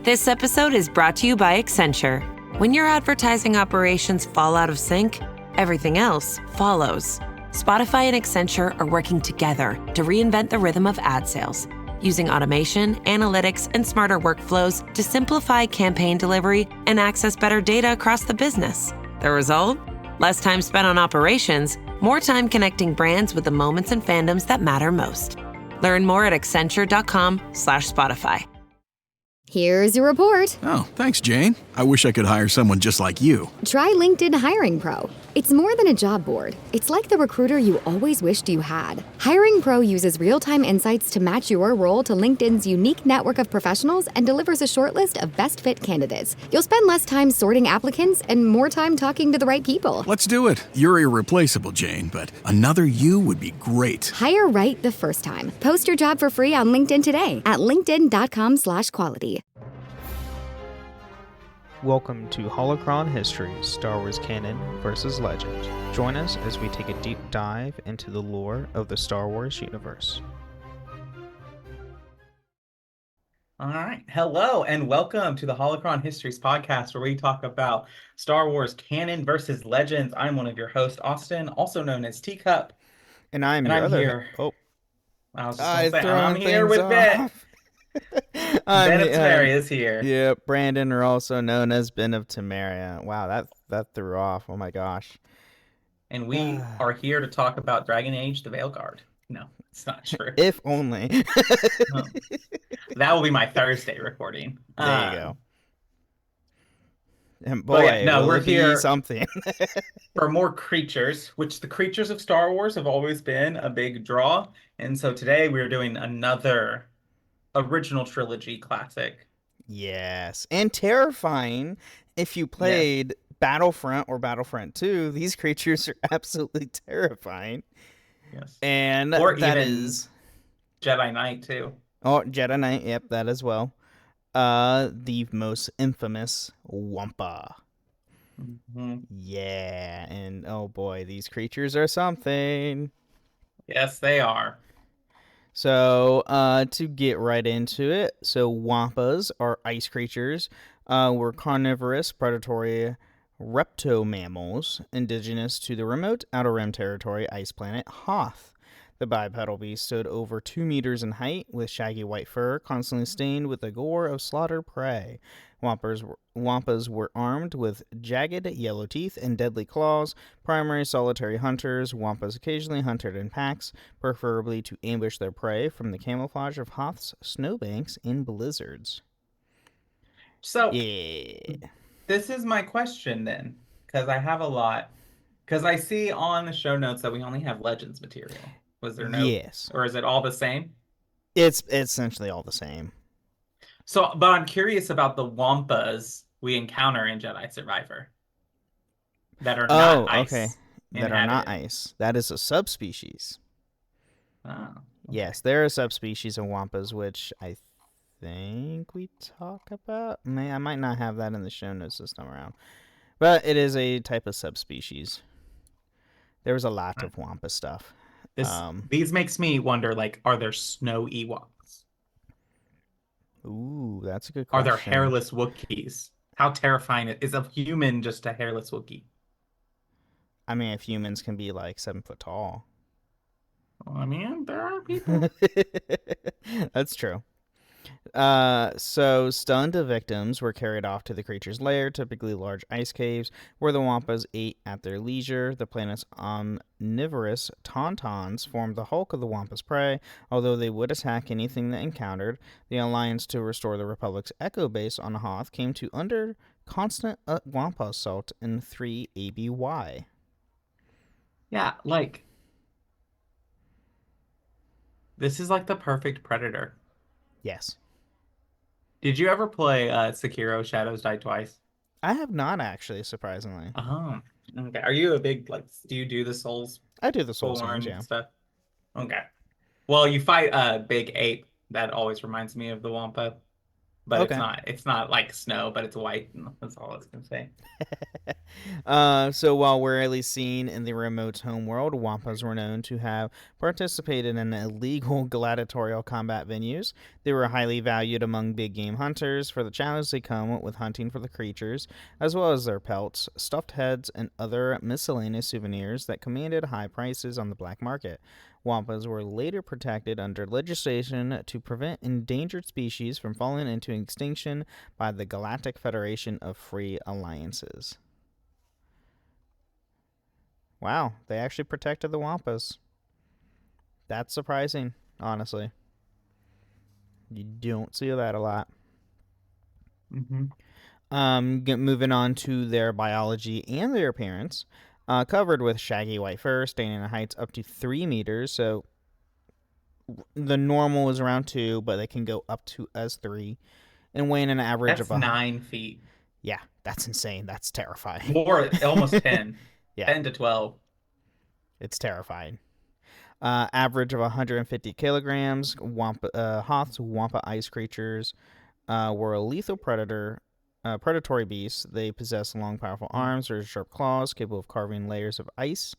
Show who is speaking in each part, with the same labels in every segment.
Speaker 1: This episode is brought to you by Accenture. When your advertising operations fall out of sync, everything else follows. Spotify and Accenture are working together to reinvent the rhythm of ad sales, using automation, analytics, and smarter workflows to simplify campaign delivery and access better data across the business. The result? Less time spent on operations, more time connecting brands with the moments and fandoms that matter most. Learn more at accenture.com/Spotify.
Speaker 2: Here's your report.
Speaker 3: Oh, thanks, Jane. I wish I could hire someone just like you.
Speaker 2: Try LinkedIn Hiring Pro. It's more than a job board. It's like the recruiter you always wished you had. Hiring Pro uses real-time insights to match your role to LinkedIn's unique network of professionals and delivers a short list of best fit candidates. You'll spend less time sorting applicants and more time talking to the right people.
Speaker 3: Let's do it. You're irreplaceable, Jane, but another you would be great.
Speaker 2: Hire right the first time. Post your job for free on LinkedIn today at linkedin.com/quality.
Speaker 4: Welcome to Holocron History, Star Wars Canon versus Legend. Join us as we take a deep dive into the lore of the Star Wars universe.
Speaker 5: All right. Hello, and welcome to the Holocron Histories podcast, where we talk about Star Wars Canon versus Legends. I'm one of your hosts, Austin, also known as Teacup.
Speaker 4: And I'm
Speaker 5: here.
Speaker 4: Oh.
Speaker 5: I was just going to say, I'm here with Ben. Ben of Temeria is here.
Speaker 4: Yeah, Brandon, or also known as Ben of Temeria. Wow, that threw off. Oh my gosh.
Speaker 5: And we are here to talk about Dragon Age: The Veilguard. No, it's not true.
Speaker 4: If only.
Speaker 5: That will be my Thursday recording.
Speaker 4: There you go. And boy,
Speaker 5: we're here
Speaker 4: something
Speaker 5: for more creatures, which the creatures of Star Wars have always been a big draw. And so today we're doing another original trilogy classic.
Speaker 4: Yes, and terrifying. If you played Battlefront or Battlefront 2, these creatures are absolutely terrifying.
Speaker 5: Yes.
Speaker 4: And
Speaker 5: or
Speaker 4: that
Speaker 5: even
Speaker 4: is
Speaker 5: Jedi Knight too.
Speaker 4: Oh, Jedi Knight, yep, that as well. The most infamous Wampa.
Speaker 5: Mm-hmm.
Speaker 4: Yeah, and oh boy, these creatures are something.
Speaker 5: Yes, they are.
Speaker 4: So, to get right into it, so Wampas are ice creatures, were carnivorous, predatory reptomammals, indigenous to the remote Outer Rim territory ice planet Hoth. The bipedal beast stood over 2 meters in height, with shaggy white fur, constantly stained with the gore of slaughtered prey. Wampas were armed with jagged yellow teeth and deadly claws. Primary solitary hunters, Wampas occasionally hunted in packs, preferably to ambush their prey from the camouflage of Hoth's snowbanks in blizzards.
Speaker 5: So,
Speaker 4: yeah.
Speaker 5: This is my question then, because I have a lot. Because I see on the show notes that we only have Legends material. Was there no?
Speaker 4: Yes.
Speaker 5: Or is it all the same?
Speaker 4: It's essentially all the same.
Speaker 5: So, but I'm curious about the Wampas we encounter in Jedi Survivor that are not ice.
Speaker 4: Okay. That are not ice. That is a subspecies.
Speaker 5: Oh, okay.
Speaker 4: Yes, they're a subspecies of Wampas, which I think we talk about. I might not have that in the show notes this time around. But it is a type of subspecies. There was a lot of Wampa stuff.
Speaker 5: These makes me wonder, like, are there snow Ewoks?
Speaker 4: Ooh, that's a good question.
Speaker 5: Are there hairless Wookiees? How terrifying is a human just a hairless Wookiee?
Speaker 4: I mean, if humans can be like 7 foot tall.
Speaker 5: Well, I mean, there are people.
Speaker 4: That's true. So stunned victims were carried off to the creature's lair, typically large ice caves, where the Wampas ate at their leisure. The planet's omnivorous tauntauns formed the hulk of the Wampa's prey, although they would attack anything they encountered. The alliance to restore the Republic's Echo base on Hoth came to under constant Wampa assault in 3 ABY.
Speaker 5: Yeah, like, this is like the perfect predator.
Speaker 4: Yes.
Speaker 5: Did you ever play Sekiro Shadows Die Twice?
Speaker 4: I have not, actually, surprisingly.
Speaker 5: Oh, okay. Are you a big, like, do you do the Souls?
Speaker 4: I do the Souls games, yeah.
Speaker 5: Stuff? Okay. Well, you fight a big ape. That always reminds me of the Wampa. but
Speaker 4: Okay.
Speaker 5: it's not like snow, but it's white. That's all I was gonna say.
Speaker 4: So while rarely seen in the remote homeworld, Wampas were known to have participated in illegal gladiatorial combat venues. They were highly valued among big game hunters for the challenge they come with hunting for the creatures, as well as their pelts, stuffed heads, and other miscellaneous souvenirs that commanded high prices on the black market. Wampas were later protected under legislation to prevent endangered species from falling into extinction by the Galactic Federation of Free Alliances. Wow, they actually protected the Wampas. That's surprising, honestly. You don't see that a lot.
Speaker 5: Mm-hmm.
Speaker 4: Moving on to their biology and their appearance. Covered with shaggy white fur, standing at heights up to 3 meters. So the normal is around 2, but they can go up to as 3. And weighing an average
Speaker 5: That's
Speaker 4: of
Speaker 5: 9 feet.
Speaker 4: Yeah, that's insane. That's terrifying.
Speaker 5: More, almost 10.
Speaker 4: Yeah,
Speaker 5: 10 to 12.
Speaker 4: it's terrifying. Average of 150 kilograms. Hoths, Wampa ice creatures, were a lethal predatory beasts. They possess long, powerful arms or sharp claws, capable of carving layers of ice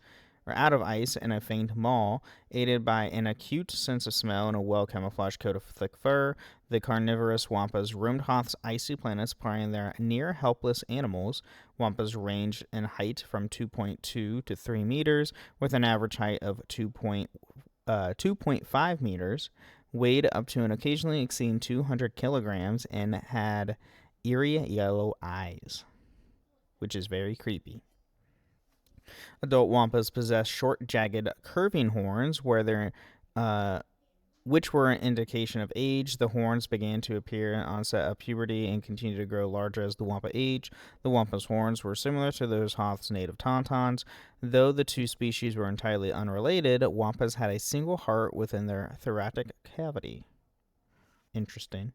Speaker 4: or out of ice in a faint maw, aided by an acute sense of smell and a well-camouflaged coat of thick fur. The carnivorous Wampas roamed Hoth's icy planets, prying their near-helpless animals. Wampas range in height from 2.2 to 3 meters, with an average height of 2.5 meters, weighed up to and occasionally exceeding 200 kilograms, and had eerie yellow eyes, which is very creepy. Adult Wampas possess short, jagged, curving horns, which were an indication of age. The horns began to appear at onset of puberty and continued to grow larger as the Wampa aged. The Wampa's horns were similar to those Hoth's native tauntauns. Though the two species were entirely unrelated, Wampas had a single heart within their thoracic cavity. Interesting.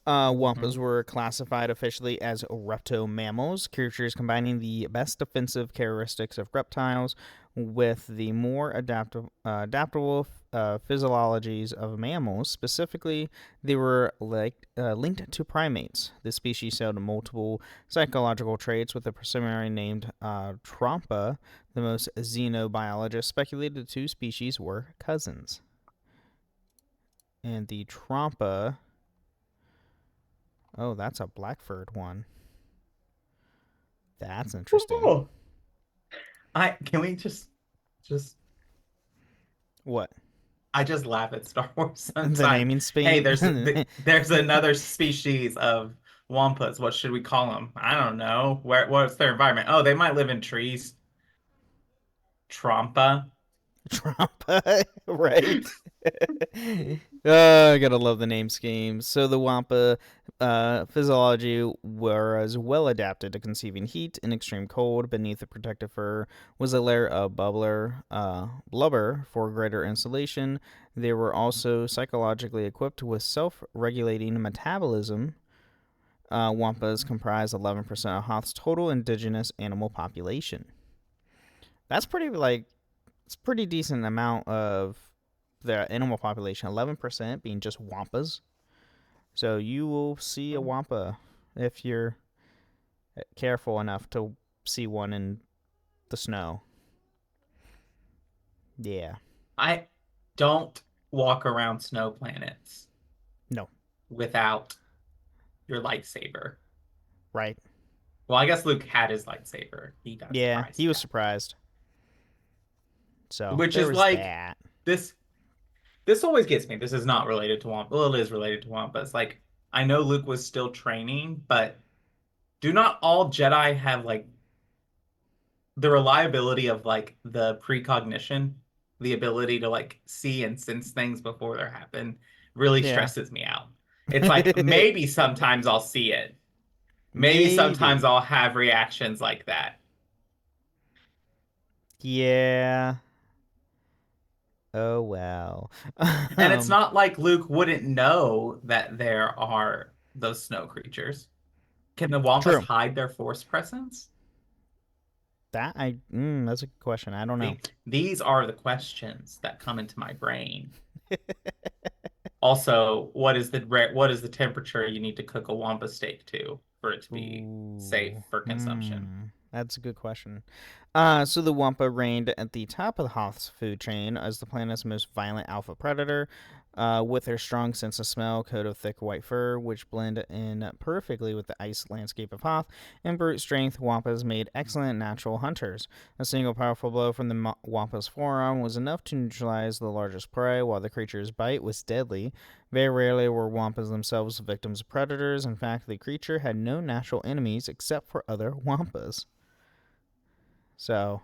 Speaker 4: Wampas were classified officially as reptomammals, creatures combining the best defensive characteristics of reptiles with the more adaptable physiologies of mammals. Specifically, they were linked to primates. The species showed multiple psychological traits, with the primary named Trompa. The most xenobiologists speculated the two species were cousins. And the Trompa... Oh, that's a black-furred one. That's interesting.
Speaker 5: Oh. Can we just
Speaker 4: What?
Speaker 5: I just laugh at Star Wars sometimes.
Speaker 4: The naming scheme?
Speaker 5: Hey, there's another species of wampas. What should we call them? I don't know. What's their environment? Oh, they might live in trees. Trompa.
Speaker 4: Trompa, right? I gotta love the name schemes. So the Wampa physiology was well adapted to conceiving heat in extreme cold. Beneath the protective fur was a layer of blubber for greater insulation. They were also psychologically equipped with self-regulating metabolism. Wampas comprise 11% of Hoth's total indigenous animal population. That's it's pretty decent amount of the animal population, 11% being just Wampas. So you will see a Wampa if you're careful enough to see one in the snow. Yeah.
Speaker 5: I don't walk around snow planets.
Speaker 4: No.
Speaker 5: Without your lightsaber.
Speaker 4: Right.
Speaker 5: Well, I guess Luke had his lightsaber. He got
Speaker 4: Yeah,
Speaker 5: surprised.
Speaker 4: he was surprised. So
Speaker 5: which is like
Speaker 4: that.
Speaker 5: This always gets me. This is not related to Wampa. Well, it is related to Wampa. It's like, I know Luke was still training, but do not all Jedi have like the reliability of like the precognition, the ability to like see and sense things before they happen really stresses me out. It's like maybe sometimes I'll see it. Maybe sometimes I'll have reactions like that.
Speaker 4: Yeah. Oh, well.
Speaker 5: And it's not like Luke wouldn't know that there are those snow creatures. Can the Wampas hide their force presence?
Speaker 4: That's a good question. I don't know.
Speaker 5: These are the questions that come into my brain. Also, what is the temperature you need to cook a Wampa steak to for it to be safe
Speaker 4: Ooh.
Speaker 5: for consumption?
Speaker 4: That's a good question. So the Wampa reigned at the top of the Hoth's food chain as the planet's most violent alpha predator, with their strong sense of smell, coat of thick white fur, which blend in perfectly with the ice landscape of Hoth, and brute strength. Wampas made excellent natural hunters. A single powerful blow from the Wampa's forearm was enough to neutralize the largest prey, while the creature's bite was deadly. Very rarely were Wampas themselves victims of predators. In fact, the creature had no natural enemies except for other Wampas. So,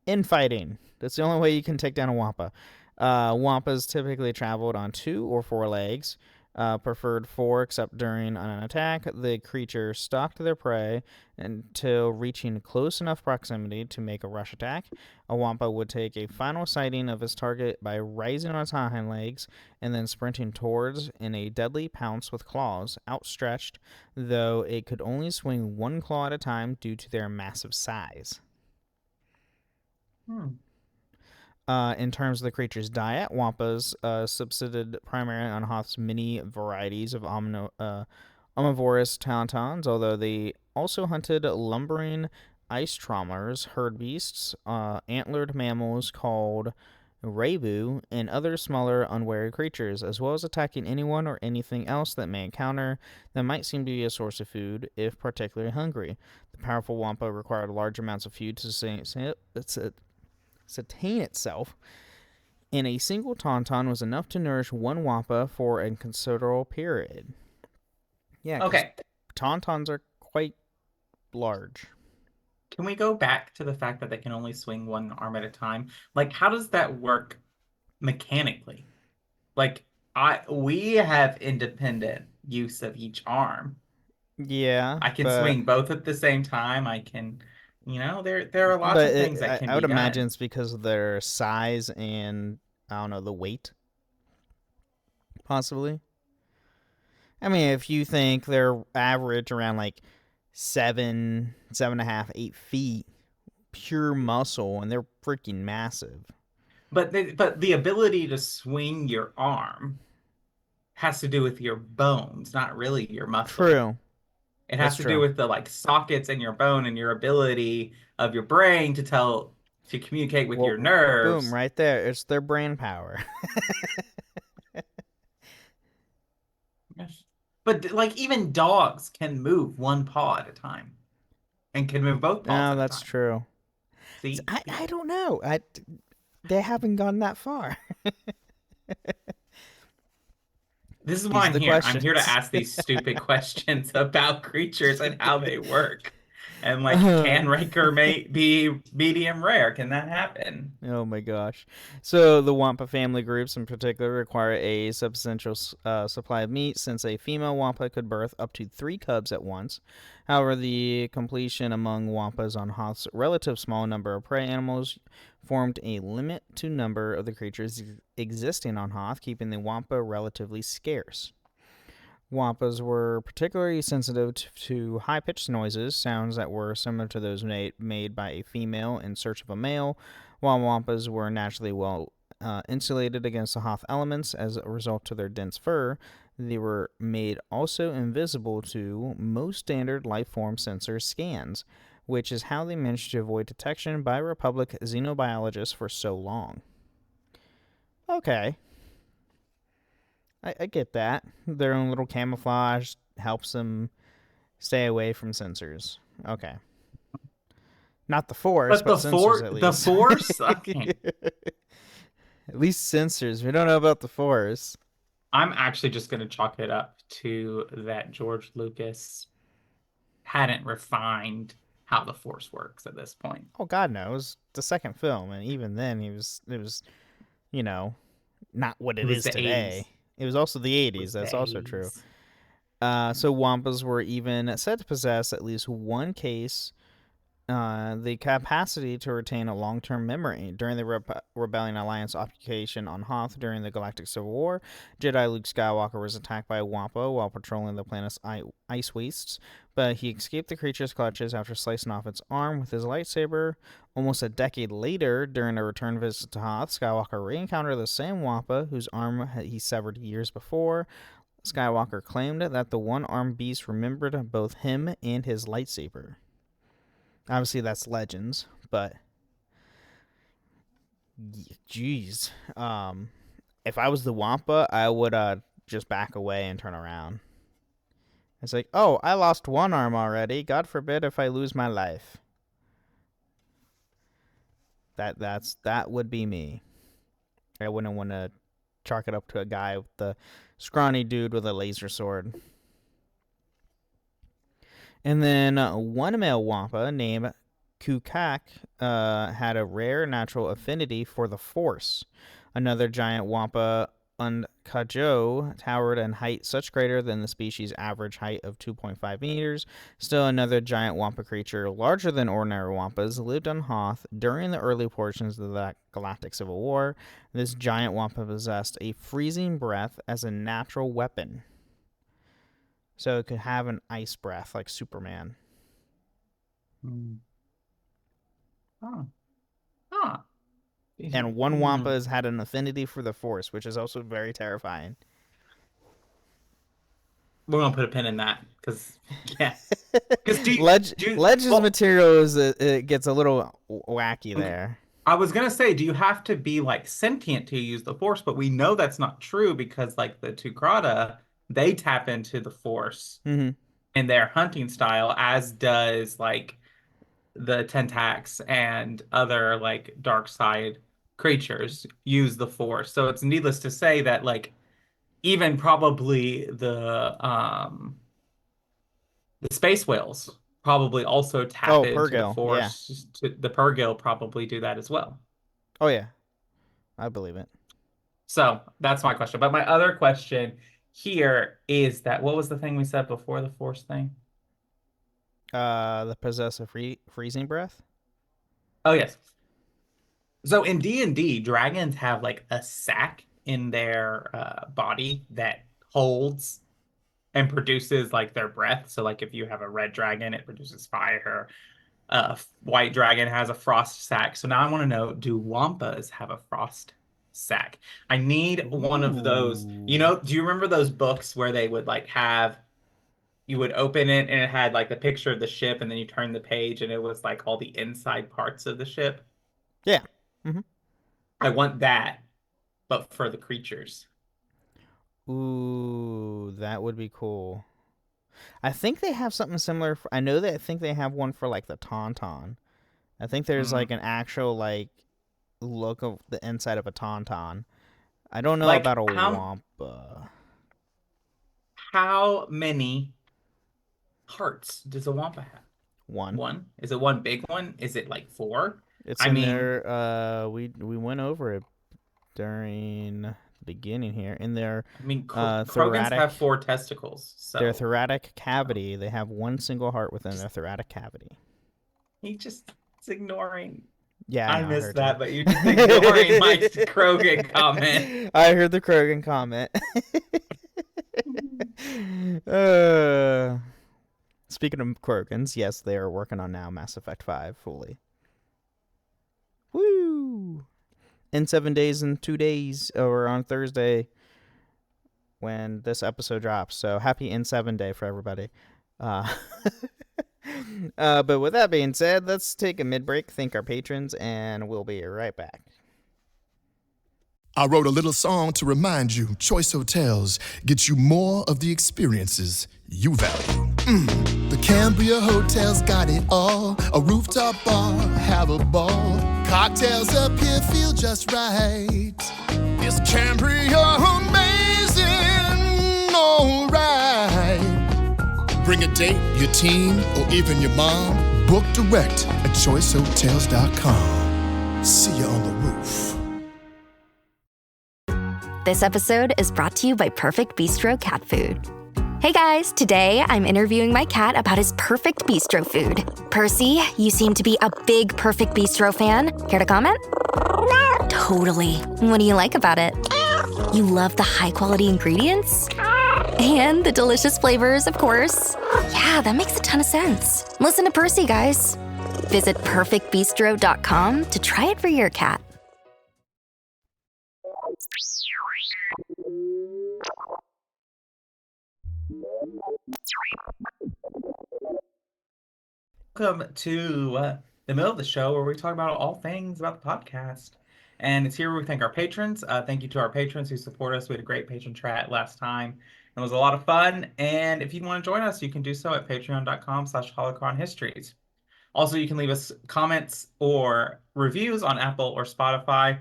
Speaker 4: infighting. That's the only way you can take down a Wampa. Wampas typically traveled on 2 or 4 legs, preferred 4 except during an attack. The creature stalked their prey until reaching close enough proximity to make a rush attack. A Wampa would take a final sighting of his target by rising on its hind legs and then sprinting towards in a deadly pounce with claws outstretched, though it could only swing 1 claw at a time due to their massive size. In terms of the creature's diet, Wampas subsisted primarily on Hoth's many varieties of omnivorous tauntauns, although they also hunted lumbering ice trommers, herd beasts, antlered mammals called rebu, and other smaller unwary creatures, as well as attacking anyone or anything else that may encounter that might seem to be a source of food if particularly hungry. The powerful Wampa required large amounts of food to sustain itself, and a single tauntaun was enough to nourish 1 Wampa for a considerable period. Yeah, because
Speaker 5: Okay.
Speaker 4: tauntauns are quite large.
Speaker 5: Can we go back to the fact that they can only swing one arm at a time? Like, how does that work mechanically? Like, we have independent use of each arm.
Speaker 4: Yeah,
Speaker 5: I can swing both at the same time. I can, there are lots
Speaker 4: but
Speaker 5: of things that can
Speaker 4: I
Speaker 5: be
Speaker 4: would imagine
Speaker 5: done.
Speaker 4: it's because of their size and, I don't know, the weight, possibly. I mean, if you think they're average around like 7.5, 8 feet, pure muscle, and they're freaking massive.
Speaker 5: But the ability to swing your arm has to do with your bones, not really your muscle.
Speaker 4: True.
Speaker 5: It
Speaker 4: That's
Speaker 5: has to do
Speaker 4: true.
Speaker 5: with the like sockets in your bone and your ability of your brain to communicate with your
Speaker 4: Well, boom,
Speaker 5: nerves.
Speaker 4: right there. It's their brain power.
Speaker 5: Yes. But like even dogs can move one paw at a time and can move both paws
Speaker 4: No,
Speaker 5: at a
Speaker 4: that's
Speaker 5: time.
Speaker 4: true.
Speaker 5: See?
Speaker 4: I don't know. They haven't gone that far.
Speaker 5: This is why
Speaker 4: These are
Speaker 5: I'm
Speaker 4: the
Speaker 5: here. I'm here to
Speaker 4: questions.
Speaker 5: ask these stupid questions about creatures and how they work. And like, can Raker be medium rare? Can that happen?
Speaker 4: Oh my gosh. So the Wampa family groups in particular require a substantial supply of meat since a female Wampa could birth up to 3 cubs at once. However, the completion among Wampas on Hoth's relative small number of prey animals formed a limit to number of the creatures existing on Hoth, keeping the Wampa relatively scarce. Wampas were particularly sensitive to high-pitched noises, sounds that were similar to those made by a female in search of a male, while Wampas were naturally well insulated against the Hoth elements as a result of their dense fur. They were made also invisible to most standard life form sensor scans, which is how they managed to avoid detection by Republic xenobiologists for so long. Okay, I get that. Their own little camouflage helps them stay away from sensors. Okay. Not the Force,
Speaker 5: But
Speaker 4: but sensors at
Speaker 5: the
Speaker 4: least.
Speaker 5: Force, okay.
Speaker 4: At least sensors. We don't know about the Force.
Speaker 5: I'm actually just going to chalk it up to that George Lucas hadn't refined how the Force works at this point.
Speaker 4: Oh God knows. The second film, and even then it was, you know, not what
Speaker 5: It
Speaker 4: it
Speaker 5: was
Speaker 4: is
Speaker 5: the
Speaker 4: today.
Speaker 5: 80s.
Speaker 4: It was also the
Speaker 5: It
Speaker 4: 80s.
Speaker 5: was the
Speaker 4: That's also true.
Speaker 5: 80s.
Speaker 4: So Wampas were even said to possess at least one case the capacity to retain a long-term memory. During the Rebellion Alliance occupation on Hoth during the Galactic Civil War, Jedi Luke Skywalker was attacked by Wampa while patrolling the planet's ice wastes, but he escaped the creature's clutches after slicing off its arm with his lightsaber. Almost a decade later, during a return visit to Hoth, Skywalker re-encountered the same Wampa whose arm he severed years before. Skywalker claimed that the one-armed beast remembered both him and his lightsaber. Obviously, that's Legends, but jeez, if I was the Wampa, I would just back away and turn around. It's like, oh, I lost one arm already. God forbid if I lose my life. That would be me. I wouldn't want to chalk it up to a guy with the scrawny dude with a laser sword. And then one male Wampa named Kukak had a rare natural affinity for the Force. Another giant Wampa, Unkajo, towered in height such greater than the species' average height of 2.5 meters. Still another giant Wampa creature, larger than ordinary Wampas, lived on Hoth during the early portions of the Galactic Civil War. This giant Wampa possessed a freezing breath as a natural weapon. So it could have an ice breath like Superman. And one Wampa has had an affinity for the Force, which is also very terrifying.
Speaker 5: We're going to put a pin in that, because, yeah.
Speaker 4: Legends material it gets a little wacky there.
Speaker 5: I was going to say, do you have to be, like, sentient to use the Force? But we know that's not true, because, like, the Tukrata, they tap into the Force in their hunting style, as does, like, the Tentax and other, like, dark side creatures use the Force. So it's needless to say that, like, even probably the space whales probably also tap into the Force. Yeah. The Purrgil probably do that as well.
Speaker 4: Oh, yeah. I believe it.
Speaker 5: So that's my question. But my other question here is that, what was the thing we said before the Force thing?
Speaker 4: The possessive freezing breath?
Speaker 5: Oh, yes. So in D&D, dragons have, like, a sac in their body that holds and produces, like, their breath. So, like, if you have a red dragon, it produces fire. White dragon has a frost sac. So now I want to know, do Wampas have a frost sac? I need one of those. You know, do you remember those books where they would, like, have, you would open it and it had, like, the picture of the ship, and then you turn the page and it was, like, all the inside parts of the ship?
Speaker 4: Yeah. Mm-hmm.
Speaker 5: I want that, but for the creatures.
Speaker 4: Ooh, that would be cool. I think they have something similar. I think they have one for, like, the Tauntaun. I think there's like an actual, like, look of the inside of a Tauntaun. I don't know, like, about a Wampa.
Speaker 5: How many hearts does a Wampa have? One? Is it one big one? Is it like 4?
Speaker 4: It's in there. We went over it during the beginning here. In their
Speaker 5: Krogans have 4 testicles. So
Speaker 4: their thoracic cavity, they have one single heart within their thoracic cavity.
Speaker 5: He just is ignoring.
Speaker 4: Yeah,
Speaker 5: I missed that, but you're just ignoring my Krogan comment.
Speaker 4: I heard the Krogan comment. Speaking of Krogans, yes, they are working on now Mass Effect 5 fully. Woo! In 7 days and 2 days, or on Thursday when this episode drops. So happy N7 day for everybody. But with that being said, let's take a mid-break, thank our patrons, and we'll be right back.
Speaker 6: I wrote a little song to remind you, Choice Hotels get you more of the experiences you value. The Cambria Hotel's got it all. A rooftop bar, have a ball. Cocktails up here feel just right. Is Cambria amazing? All right. Bring a date, your team, or even your mom. Book direct at choicehotels.com. See you on the roof.
Speaker 7: This episode is brought to you by Perfect Bistro Cat Food. Hey guys, today I'm interviewing my cat about his perfect bistro food. Percy, you seem to be a big Perfect Bistro fan. Care to comment? Totally. What do you like about it? You love the high-quality ingredients? And the delicious flavors, of course. Yeah, that makes a ton of sense. Listen to Percy, guys. Visit perfectbistro.com to try it for your cat.
Speaker 5: Welcome to the middle of the show where we talk about all things about the podcast. And it's here where we thank our patrons. Thank you to our patrons who support us. We had a great patron chat last time. It was a lot of fun. And if you want to join us, you can do so at patreon.com/holocronhistories. Also, you can leave us comments or reviews on Apple or Spotify.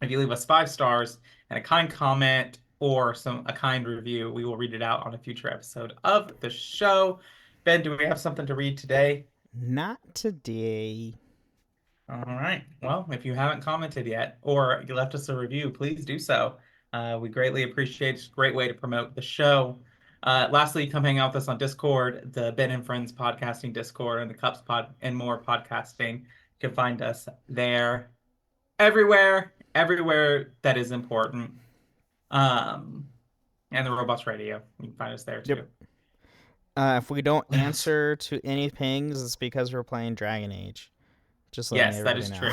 Speaker 5: If you leave us 5 stars and a kind comment or a kind review, we will read it out on a future episode of the show. Ben, do we have something to read today?
Speaker 4: Not today.
Speaker 5: All right. Well, if you haven't commented yet or you left us a review, please do so. We greatly appreciate it. It's a great way to promote the show. Lastly, come hang out with us on Discord, the Ben and Friends podcasting Discord, and the Cups Pod and More podcasting. You can find us there, everywhere that is important. And the Robots Radio. You can find us there too.
Speaker 4: Yep. If we don't answer to any pings, it's because we're playing Dragon Age. Just letting
Speaker 5: that is
Speaker 4: know.
Speaker 5: true.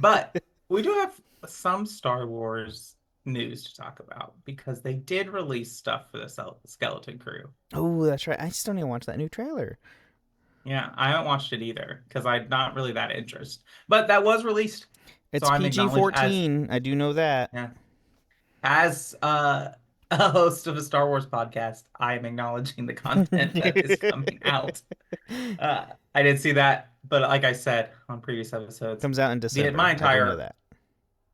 Speaker 5: But we do have some Star Wars news to talk about because they did release stuff for the Skeleton Crew.
Speaker 4: Oh, that's right. I still need to watch that new trailer.
Speaker 5: Yeah, I haven't watched it either because I'm not really that interested. But that was released.
Speaker 4: It's
Speaker 5: so
Speaker 4: PG-14. I do know that.
Speaker 5: Yeah. As a host of a Star Wars podcast, I am acknowledging the content that is coming out. I did see that, but like I said on previous episodes,
Speaker 4: comes out in December.
Speaker 5: My entire
Speaker 4: I do know that.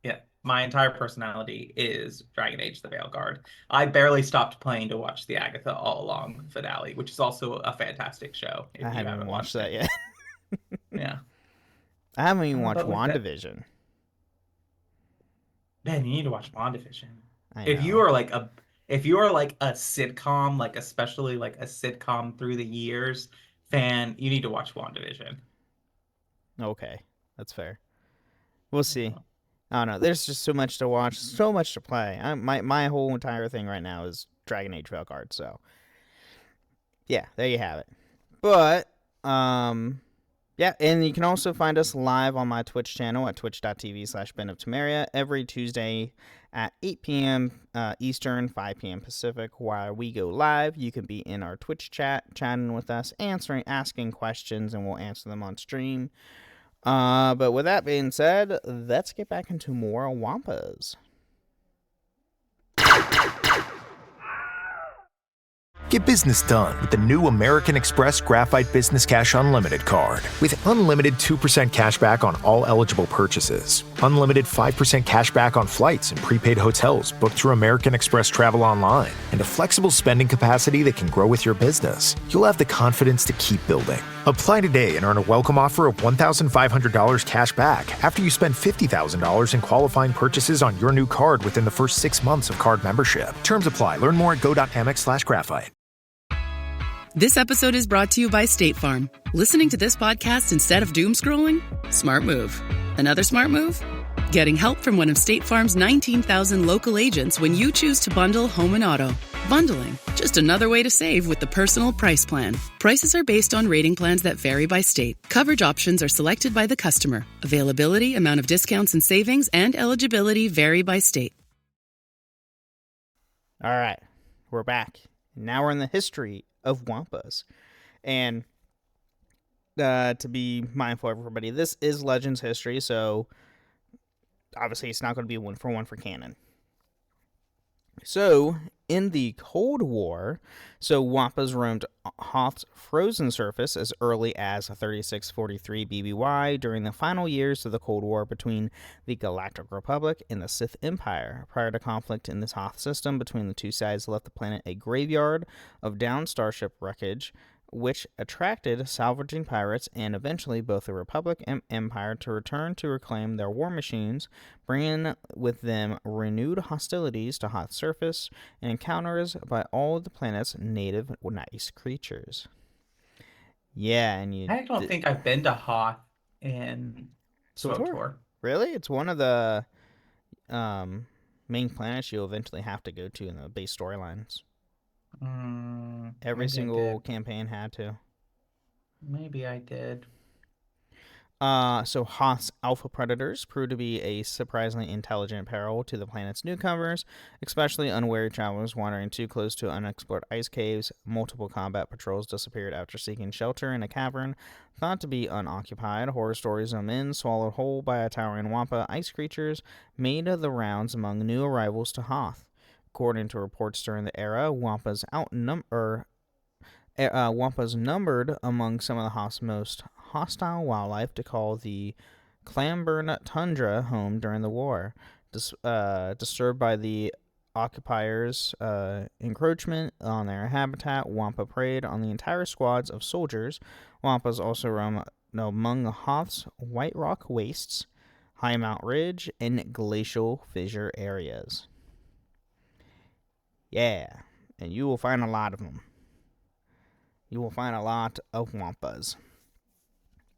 Speaker 5: Yeah, my entire personality is Dragon Age: The Veilguard. I barely stopped playing to watch the Agatha All Along finale, which is also a fantastic show.
Speaker 4: I haven't watched that yet.
Speaker 5: Yeah.
Speaker 4: I haven't even watched WandaVision.
Speaker 5: Ben, you need to watch WandaVision.
Speaker 4: I know.
Speaker 5: If you are like a sitcom, like especially like a sitcom through the years fan, you need to watch WandaVision.
Speaker 4: Okay, that's fair. We'll see. I don't know. There's just so much to watch, so much to play. My whole entire thing right now is Dragon Age Veilguard. So, yeah, there you have it. But, yeah, and you can also find us live on my Twitch channel at twitch.tv/Ben of Temeria every Tuesday at 8 p.m. Eastern, 5 p.m. Pacific. While we go live, you can be in our Twitch chat, chatting with us, asking questions, and we'll answer them on stream. But with that being said, let's get back into more Wampas.
Speaker 8: Get business done with the new American Express Graphite Business Cash Unlimited card. With unlimited 2% cash back on all eligible purchases, unlimited 5% cash back on flights and prepaid hotels booked through American Express Travel Online, and a flexible spending capacity that can grow with your business, you'll have the confidence to keep building. Apply today and earn a welcome offer of $1,500 cash back after you spend $50,000 in qualifying purchases on your new card within the first 6 months of card membership. Terms apply. Learn more at go.amex/graphite.
Speaker 9: This episode is brought to you by State Farm. Listening to this podcast instead of doom scrolling? Smart move. Another smart move? Getting help from one of State Farm's 19,000 local agents when you choose to bundle home and auto. Bundling, just another way to save with the Personal Price Plan. Prices are based on rating plans that vary by state. Coverage options are selected by the customer. Availability, amount of discounts and savings, and eligibility vary by state.
Speaker 4: All right, we're back. Now we're in the history of Wampas. And to be mindful of everybody, this is Legends history, so obviously it's not going to be one for canon. So, in the Cold War, Wampas roamed Hoth's frozen surface as early as 3643 BBY during the final years of the Cold War between the Galactic Republic and the Sith Empire. Prior to conflict in this Hoth system between the two sides left the planet a graveyard of downed starship wreckage, which attracted salvaging pirates and eventually both the Republic and Empire to return to reclaim their war machines, bringing with them renewed hostilities to Hoth's surface and encounters by all the planet's native ice creatures. Yeah, and
Speaker 5: I don't think I've been to Hoth in
Speaker 4: SWTOR. Really? It's one of the main planets you'll eventually have to go to in the base storylines. Every single campaign had to.
Speaker 5: Maybe I did.
Speaker 4: So Hoth's alpha predators proved to be a surprisingly intelligent peril to the planet's newcomers, especially unwary travelers wandering too close to unexplored ice caves. Multiple combat patrols disappeared after seeking shelter in a cavern thought to be unoccupied. Horror stories of men swallowed whole by a towering Wampa ice creatures made the rounds among new arrivals to Hoth. According to reports during the era, Wampas numbered among some of the Hoth's most hostile wildlife to call the Clamburn Tundra home during the war. Disturbed by the occupiers' encroachment on their habitat, Wampa preyed on the entire squads of soldiers. Wampas also roam among the Hoth's White Rock wastes, High Mount Ridge, and glacial fissure areas. Yeah, and you will find a lot of them. You will find a lot of Wampas.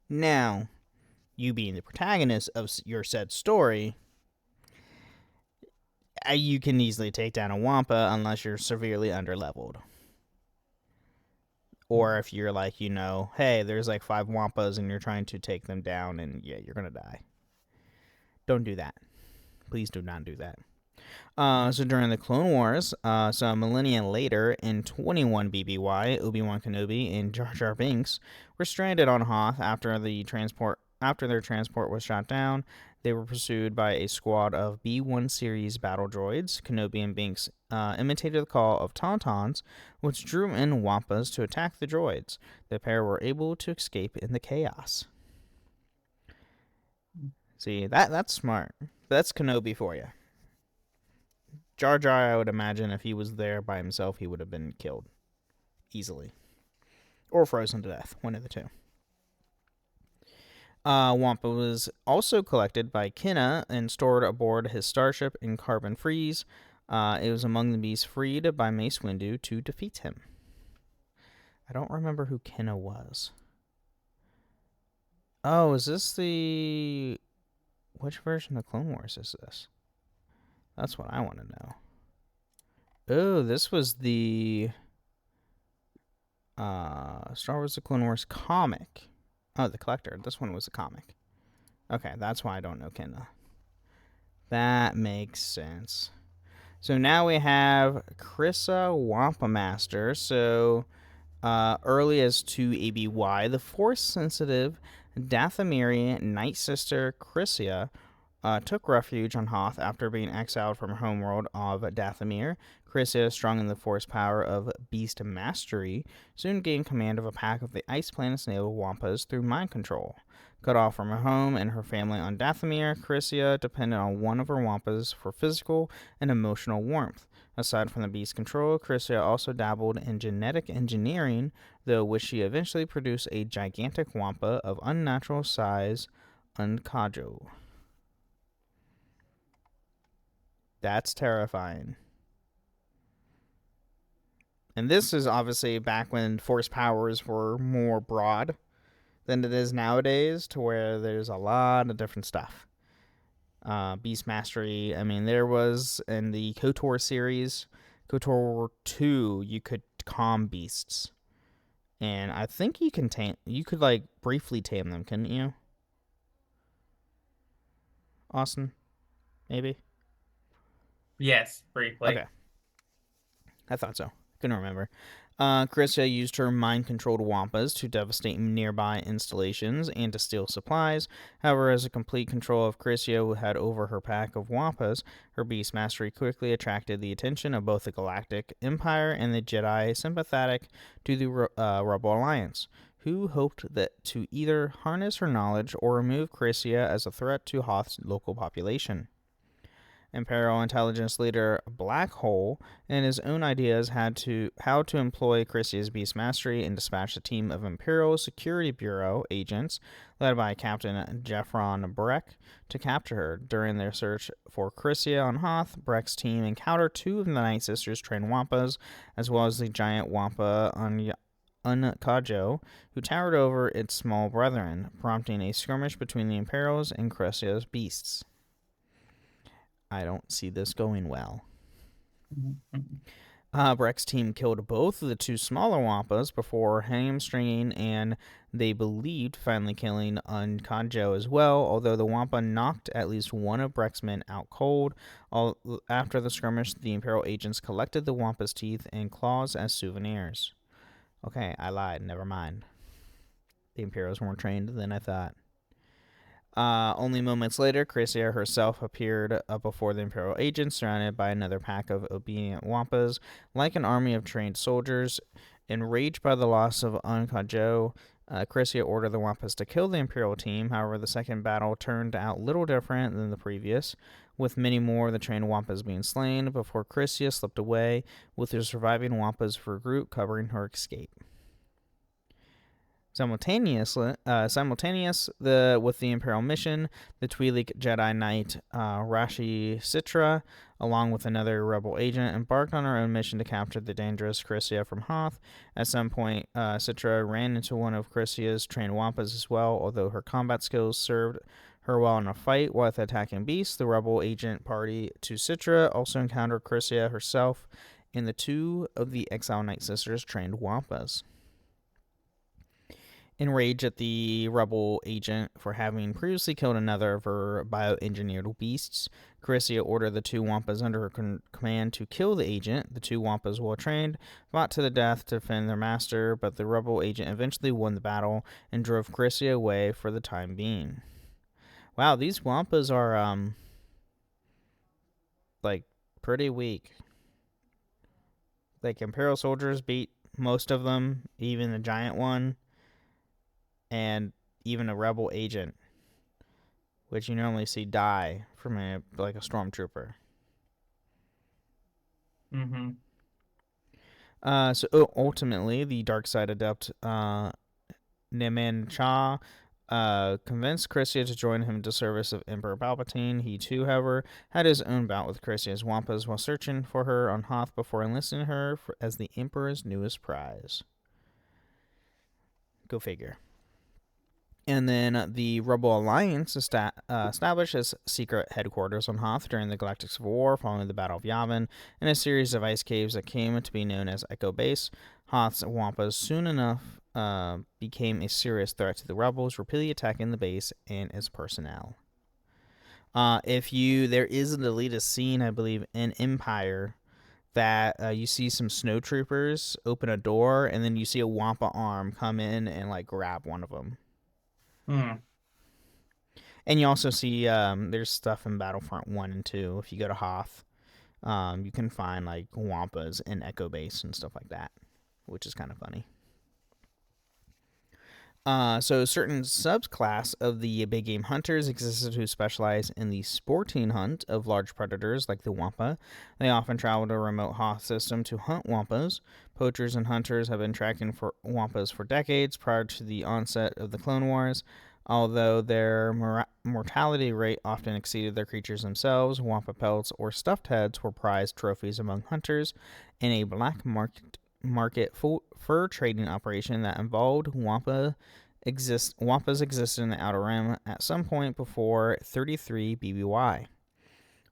Speaker 4: Now, you being the protagonist of your said story, you can easily take down a Wampa unless you're severely underleveled. Or if you're like, hey, there's like 5 Wampas and you're trying to take them down and yeah, you're going to die. Don't do that. Please do not do that. So during the Clone Wars, so a millennia later, in 21 BBY, Obi-Wan Kenobi and Jar Jar Binks were stranded on Hoth after their transport was shot down. They were pursued by a squad of B-1 series battle droids. Kenobi and Binks imitated the call of Tauntauns, which drew in Wampas to attack the droids. The pair were able to escape in the chaos. See, that's smart. That's Kenobi for you. Jar Jar, I would imagine, if he was there by himself, he would have been killed easily. Or frozen to death, one of the two. Wampa was also collected by Kinna and stored aboard his starship in Carbon Freeze. It was among the beasts freed by Mace Windu to defeat him. I don't remember who Kinna was. Oh, is this the... Which version of Clone Wars is this? That's what I want to know. Oh, this was the Star Wars The Clone Wars comic. Oh, the collector. This one was a comic. Okay, that's why I don't know Kinna. That makes sense. So now we have Krissa Wampa Master. So early as 2 ABY, the Force-sensitive Dathomiri Night Sister Krissa took refuge on Hoth after being exiled from her homeworld of Dathomir. Krissa, strong in the force power of beast mastery, soon gained command of a pack of the ice planet's native Wampas through mind control. Cut off from her home and her family on Dathomir, Krissa depended on one of her Wampas for physical and emotional warmth. Aside from the beast control, Krissa also dabbled in genetic engineering, though which she eventually produced a gigantic Wampa of unnatural size, Unkajo. That's terrifying. And this is obviously back when force powers were more broad than it is nowadays, to where there's a lot of different stuff. Beast Mastery, I mean, there was in the KOTOR series, KOTOR 2, you could calm beasts. And I think you could like briefly tame them, couldn't you? Austin? Maybe?
Speaker 5: Yes, briefly.
Speaker 4: Okay. I thought so. Couldn't remember. Krissa used her mind-controlled Wampas to devastate nearby installations and to steal supplies. However, as a complete control of Krissa had over her pack of Wampas, her beast mastery quickly attracted the attention of both the Galactic Empire and the Jedi sympathetic to the Rebel Alliance, who hoped that to either harness her knowledge or remove Krissa as a threat to Hoth's local population. Imperial intelligence leader Black Hole, and his own ideas how to employ Chrysia's beast mastery and dispatch a team of Imperial Security Bureau agents led by Captain Jeffron Breck to capture her. During their search for Chrysia on Hoth, Breck's team encountered 2 of the Night Sisters' trained Wampas, as well as the giant Wampa Unkajo, who towered over its small brethren, prompting a skirmish between the Imperials and Chrysia's beasts. I don't see this going well. Breck's team killed both of the 2 smaller Wampas before hamstringing and, they believed, finally killing Unkajo as well, although the Wampa knocked at least one of Breck's men out cold. After the skirmish, the Imperial agents collected the Wampa's teeth and claws as souvenirs. Okay, I lied. Never mind. The Imperials were more trained than I thought. Only moments later, Chrysia herself appeared before the Imperial agents, surrounded by another pack of obedient Wampas. Like an army of trained soldiers, enraged by the loss of Unkajo, Chrysia ordered the Wampas to kill the Imperial team. However, the second battle turned out little different than the previous, with many more of the trained Wampas being slain before Chrysia slipped away, with the surviving Wampas for group covering her escape. Simultaneous with the Imperial mission, the Twi'lek Jedi Knight Rashi Citra, along with another rebel agent, embarked on her own mission to capture the dangerous Chrysia from Hoth. At some point, Citra ran into one of Chrysia's trained Wampas as well, although her combat skills served her well in a fight with attacking beasts. The rebel agent party to Citra also encountered Chrysia herself and the 2 of the exiled Night Sisters' trained Wampas. Enraged at the rebel agent for having previously killed another of her bioengineered beasts, Chrysia ordered the 2 Wampas under her command to kill the agent. The 2 Wampas, well trained, fought to the death to defend their master, but the rebel agent eventually won the battle and drove Chrysia away for the time being. Wow, these Wampas are, pretty weak. Imperial soldiers beat most of them, even the giant one. And even a rebel agent, which you normally see die from a stormtrooper. So ultimately, the dark side adept Neman Cha convinced Chrysia to join him to service of Emperor Palpatine. He too, however, had his own bout with Chrysia's Wampas while searching for her on Hoth before enlisting her as the Emperor's newest prize. Go figure. And then the Rebel Alliance established its secret headquarters on Hoth during the Galactic Civil War following the Battle of Yavin in a series of ice caves that came to be known as Echo Base. Hoth's Wampas soon enough became a serious threat to the rebels, repeatedly attacking the base and its personnel. There is a deleted scene, I believe, in Empire that you see some snowtroopers open a door, and then you see a Wampa arm come in and grab one of them. And you also see there's stuff in Battlefront 1 and 2. If you go to Hoth, you can find Wampas in Echo Base and stuff like that, which is kind of funny. So certain subclass of the big game hunters existed who specialize in the sporting hunt of large predators like the Wampa. They often travel to a remote Hoth system to hunt Wampas. Poachers and hunters have been tracking for Wampas for decades prior to the onset of the Clone Wars. Although their mortality rate often exceeded their creatures themselves, Wampa pelts or stuffed heads were prized trophies among hunters in a black market fur trading operation that involved Wampas existed in the Outer Rim at some point before 33 BBY.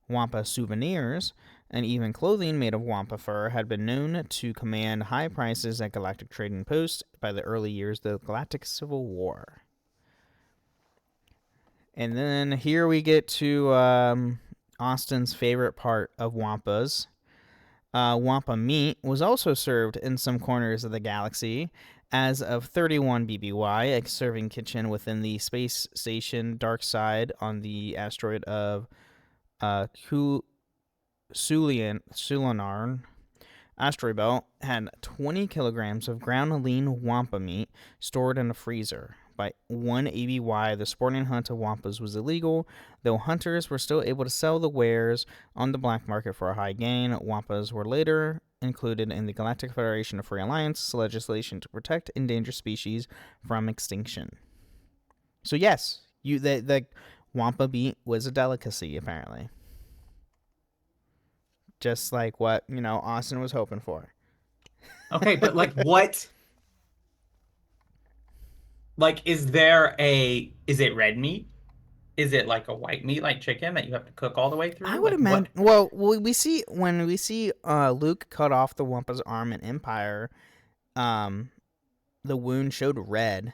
Speaker 4: Wampa souvenirs and even clothing made of Wampa fur had been known to command high prices at galactic trading posts by the early years of the Galactic Civil War. And then here we get to Austin's favorite part of Wampas. Wampa meat was also served in some corners of the galaxy. As of 31 BBY, a serving kitchen within the space station dark side on the asteroid of Sulinar asteroid belt had 20 kilograms of ground lean Wampa meat stored in a freezer. by 1 ABY, the sporting hunt of Wampas was illegal, though hunters were still able to sell the wares on the black market for a high gain. Wampas were later included in the Galactic Federation of Free Alliance legislation to protect endangered species from extinction. So yes, the Wampa meat was a delicacy, apparently. Just like what, Austin was hoping for.
Speaker 5: Okay, but like what? Like, is it red meat? Is it like a white meat, like chicken, that you have to cook all the way through?
Speaker 4: I would
Speaker 5: Like,
Speaker 4: imagine.
Speaker 5: what?
Speaker 4: Well, we see Luke cut off the Wampa's arm in Empire, the wound showed red.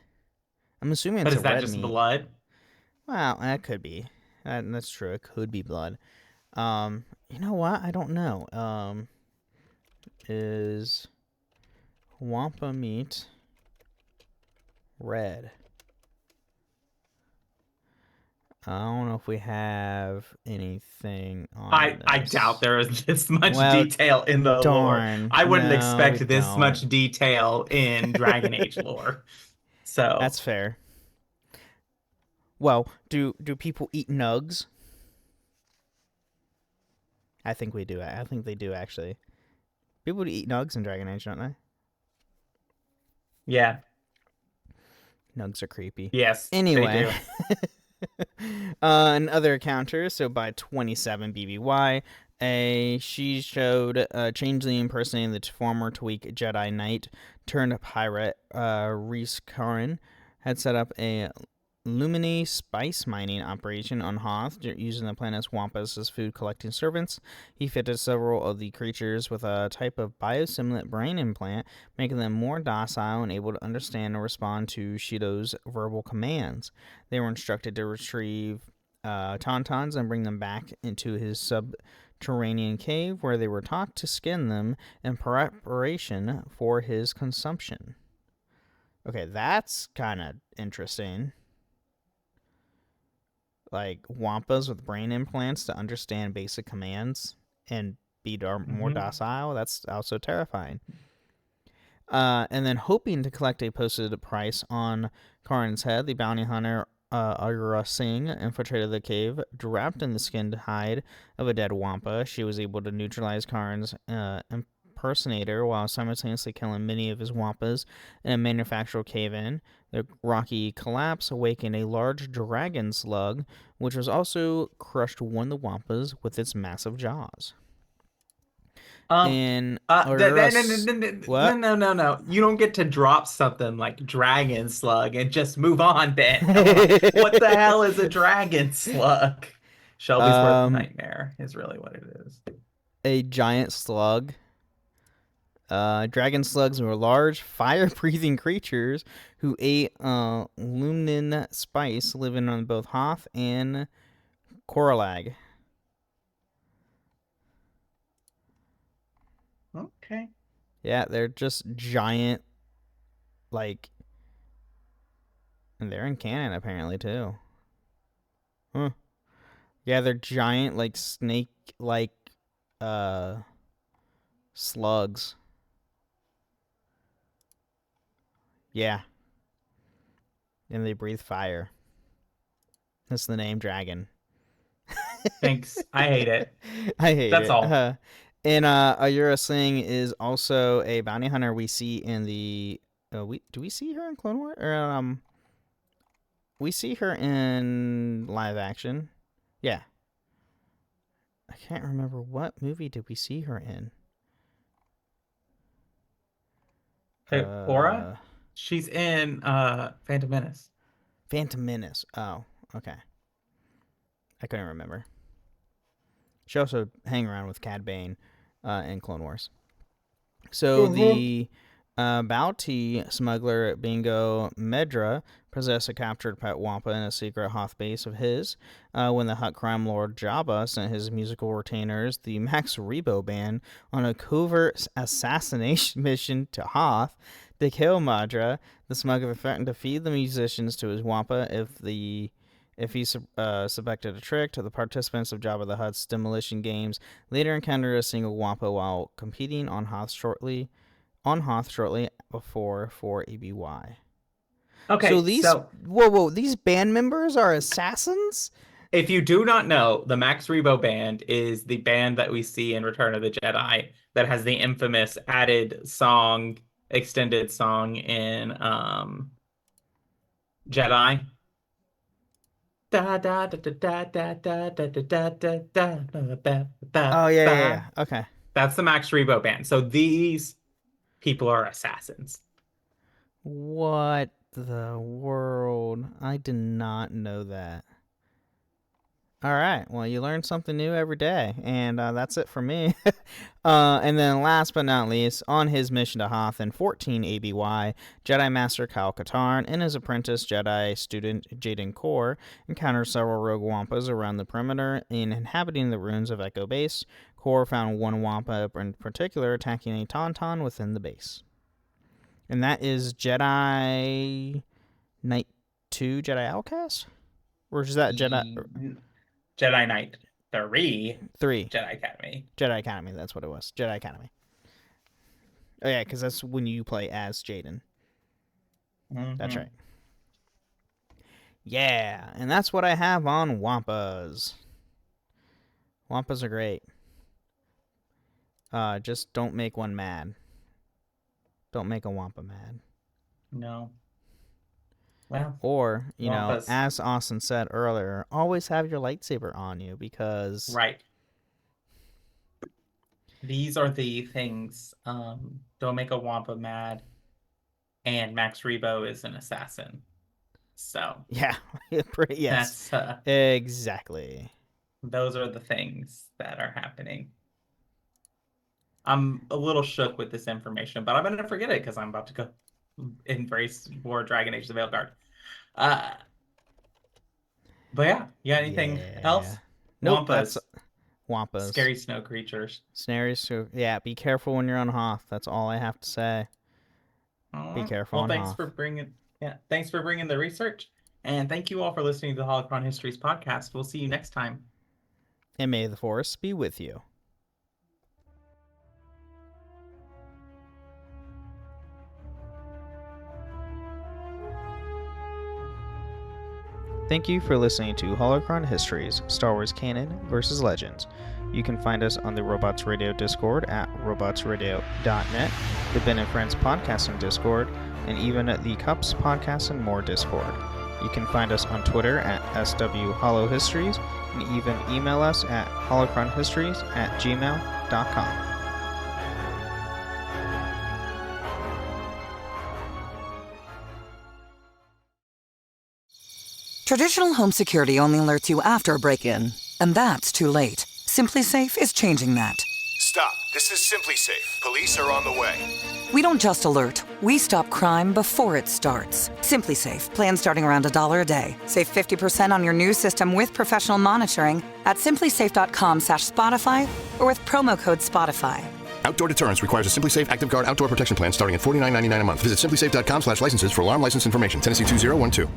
Speaker 4: I'm assuming
Speaker 5: But
Speaker 4: it's
Speaker 5: is
Speaker 4: a
Speaker 5: that
Speaker 4: red
Speaker 5: just
Speaker 4: meat.
Speaker 5: blood?
Speaker 4: Well, that could be. That's true. It could be blood. You know what? I don't know. Is Wampa meat red? I don't know if we have anything on
Speaker 5: I
Speaker 4: this.
Speaker 5: doubt there is this much
Speaker 4: Well,
Speaker 5: detail in the lore.
Speaker 4: darn.
Speaker 5: I wouldn't
Speaker 4: No, we
Speaker 5: expect this
Speaker 4: don't.
Speaker 5: much detail in Dragon Age lore. So
Speaker 4: That's fair. Well, do people eat nugs? I think we do. I think they do, actually. People eat nugs in Dragon Age, don't they?
Speaker 5: yeah.
Speaker 4: Nugs are creepy.
Speaker 5: Yes.
Speaker 4: Anyway.
Speaker 5: They do.
Speaker 4: In other encounters, so by 27 BBY, she showed Changeling impersonating the former Tweak Jedi Knight turned pirate Reese Karin had set up a Lumini spice mining operation on Hoth, using the planet's Wampas as food collecting servants. He fitted several of the creatures with a type of biosimulant brain implant, making them more docile and able to understand and respond to Shido's verbal commands. They were instructed to retrieve Tauntauns and bring them back into his subterranean cave, where they were taught to skin them in preparation for his consumption. Okay, that's kind of interesting. Like Wampas with brain implants to understand basic commands and be more docile. That's also terrifying. And then, hoping to collect a posted price on Karin's head, the bounty hunter Agura Singh infiltrated the cave, wrapped in the skinned hide of a dead Wampa. She was able to neutralize Karin's impersonator while simultaneously killing many of his Wampas in a manufactured cave-in. The rocky collapse awakened a large dragon slug, which was also crushed one of the Wampas with its massive jaws.
Speaker 5: No. You don't get to drop something like dragon slug and just move on, Ben. What the hell is a dragon slug? Shelby's worst nightmare is really what it is.
Speaker 4: A giant slug. Dragon slugs were large, fire-breathing creatures who ate luminin spice, living on both Hoth and Koralag.
Speaker 5: Okay.
Speaker 4: Yeah, they're just giant, and they're in canon apparently too. Huh. Yeah, they're giant, snake-like, slugs. Yeah. And they breathe fire. That's the name, dragon.
Speaker 5: Thanks. I hate it.
Speaker 4: I hate it.
Speaker 5: That's all.
Speaker 4: And Ayura Singh is also a bounty hunter we see in the... do we see her in Clone Wars? Or, we see her in live action. Yeah. I can't remember what movie did we see her in.
Speaker 5: Hey, Aura? She's in Phantom Menace.
Speaker 4: Phantom Menace. Oh, okay. I couldn't remember. She also hang around with Cad Bane in Clone Wars. So the bounty smuggler Bingo Medra possessed a captured pet Wampa in a secret Hoth base of his. When the Hutt crime lord Jabba sent his musical retainers, the Max Rebo band, on a covert assassination mission to Hoth to kill Madra, the smuggler threatened to feed the musicians to his Wampa if he suspected a trick. To the participants of Jabba the Hutt's demolition games later encountered a single Wampa while competing on Hoth shortly before 4 ABY.
Speaker 5: Okay,
Speaker 4: So these
Speaker 5: so
Speaker 4: whoa, these band members are assassins?
Speaker 5: if you do not know, the Max Rebo band is the band that we see in Return of the Jedi that has the infamous added song, extended song in Jedi. Da da da da da da da da da da da da da da
Speaker 4: Oh yeah, yeah,
Speaker 5: da.
Speaker 4: yeah. Okay.
Speaker 5: That's the Max Rebo band. So these people are assassins.
Speaker 4: What the world? I did not know that. All right. Well, you learn something new every day, and that's it for me. And then, last but not least, on his mission to Hoth in 14 ABY, Jedi Master Kyle Katarn and his apprentice Jedi student Jaden Kor encountered several rogue Wampas around the perimeter in inhabiting the ruins of Echo Base. Kor found one Wampa in particular attacking a Tauntaun within the base. And that is Jedi Knight 2, Jedi Outcast? Or is that Jedi...
Speaker 5: Jedi Knight 3.
Speaker 4: 3.
Speaker 5: Jedi Academy.
Speaker 4: Jedi Academy, that's what it was. Jedi Academy. Oh, yeah, because that's when you play as Jaden.
Speaker 5: Mm-hmm.
Speaker 4: That's right. Yeah, and that's what I have on Wampas. Wampas are great. Just don't make one mad. Don't make a Wampa mad.
Speaker 5: No. Well,
Speaker 4: or, you
Speaker 5: Wampas.
Speaker 4: know, as Austin said earlier, always have your lightsaber on you because...
Speaker 5: Right. These are the things. Don't make a Wampa mad. And Max Rebo is an assassin. So.
Speaker 4: Yeah. Yes. Exactly.
Speaker 5: Those are the things that are happening. I'm a little shook with this information, but I'm going to forget it because I'm about to go embrace more Dragon Age: The Veilguard. But yeah, you got anything else?
Speaker 4: Nope,
Speaker 5: Wampas.
Speaker 4: Wampas.
Speaker 5: Scary snow creatures.
Speaker 4: Yeah, be careful when you're on Hoth. That's all I have to say. Be careful on
Speaker 5: thanks
Speaker 4: Hoth.
Speaker 5: Thanks for bringing the research. And thank you all for listening to the Holocron Histories podcast. We'll see you next time.
Speaker 4: And may the Force be with you. Thank you for listening to Holocron Histories, Star Wars Canon vs. Legends. You can find us on the Robots Radio Discord at robotsradio.net, the Ben and Friends Podcasting Discord, and even at the Cups Podcast and More Discord. You can find us on Twitter at SWHoloHistories, and even email us at holocronhistories@gmail.com.
Speaker 10: Traditional home security only alerts you after a break-in, and that's too late. SimpliSafe is changing that.
Speaker 8: Stop. This is Simply Safe. Police are on the way.
Speaker 10: We don't just alert, we stop crime before it starts. SimpliSafe, plan starting around $1 a day. Save 50% on your new system with professional monitoring at simplisafe.com/Spotify or with promo code Spotify.
Speaker 6: Outdoor deterrence requires a SimpliSafe Active Guard outdoor protection plan starting at $49.99 a month. Visit simplisafe.com/licenses for alarm license information. Tennessee 2012.